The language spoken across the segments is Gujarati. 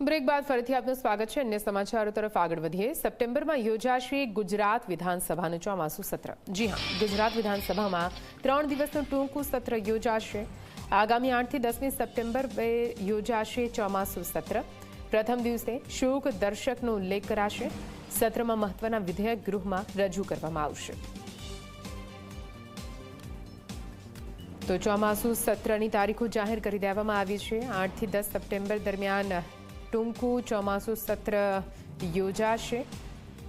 બ્રેક બાદ ફરીથી આપનું સ્વાગત છે। અન્ય સમાચારો તરફ આગળ વધીએ। સપ્ટેમ્બરમાં યોજાશે ગુજરાત વિધાનસભાનું ચોમાસું સત્ર। જી હા, ગુજરાત વિધાનસભામાં 3 દિવસનું ટૂંકું સત્ર યોજાશે। આગામી 8 થી 10મી સપ્ટેમ્બરે યોજાશે ચોમાસું સત્ર। પ્રથમ દિવસે શોક દર્શકનો ઉલ્લેખ કરાશે। સત્રમાં મહત્વના વિધેયક ગૃહમાં રજૂ કરવામાં આવશે। તો ચોમાસું સત્રની તારીખો જાહેર કરી દેવામાં આવી છે। 8 થી 10 સપ્ટેમ્બર દરમિયાન ટૂંકું ચોમાસું સત્ર યોજાશે।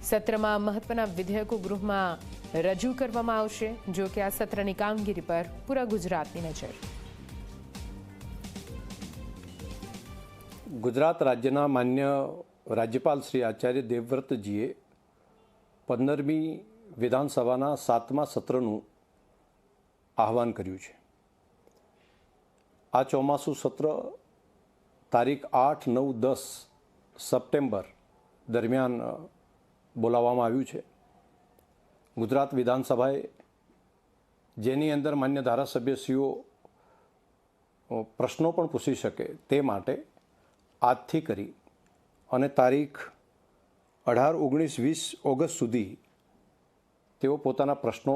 સત્રમાં મહત્વના વિધેયકો ગૃહમાં રજૂ કરવામાં આવશે। જો કે આ સત્રની કામગીરી પર પૂરા ગુજરાતની નજર। ગુજરાત રાજ્યના માન્ય રાજ્યપાલ શ્રી આચાર્ય દેવવ્રતજીએ 15મી વિધાનસભાના 7મા સત્રનું આહવાન કર્યું છે। આ ચોમાસું સત્ર તારીખ 8, 9, 10 સપ્ટેમ્બર દરમિયાન બોલાવવામાં આવ્યું છે। ગુજરાત વિધાનસભાએ જેની અંદર માન્ય ધારાસભ્યશ્રીઓ પ્રશ્નો પણ પૂછી શકે તે માટે આજથી કરી અને તારીખ 18, 19, 20 ઓગસ્ટ સુધી તેઓ પોતાના પ્રશ્નો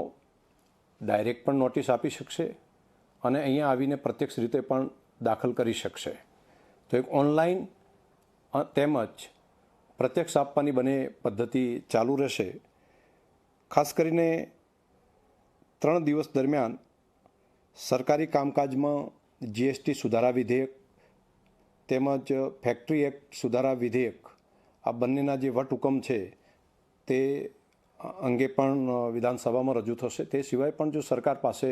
ડાયરેક્ટ પણ નોટિસ આપી શકશે અને અહીંયા આવીને પ્રત્યક્ષ રીતે પણ દાખલ કરી શકશે। તો એક ઓનલાઈન તેમજ પ્રત્યક્ષ આપવાની બંને પદ્ધતિ ચાલુ રહેશે। ખાસ કરીને 3 દિવસ દરમિયાન સરકારી કામકાજમાં જીએસટી સુધારા વિધેયક તેમજ ફેક્ટરી એક્ટ સુધારા વિધેયક આ બંનેના જે વટહુકમ છે તે અંગે પણ વિધાનસભામાં રજૂ થશે। તે સિવાય પણ જો સરકાર પાસે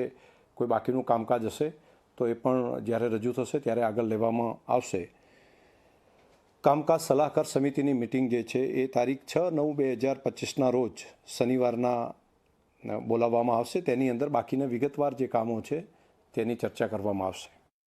કોઈ બાકીનું કામકાજ હશે તો એ પણ જ્યારે રજૂ થશે ત્યારે આગળ લેવામાં આવશે। કામકાજ સલાહકાર સમિતિની મિટિંગ જે છે એ તારીખ 6/9/2025ના રોજ શનિવારના બોલાવવામાં આવશે। તેની અંદર બાકીના વિગતવાર જે કામો છે તેની ચર્ચા કરવામાં આવશે।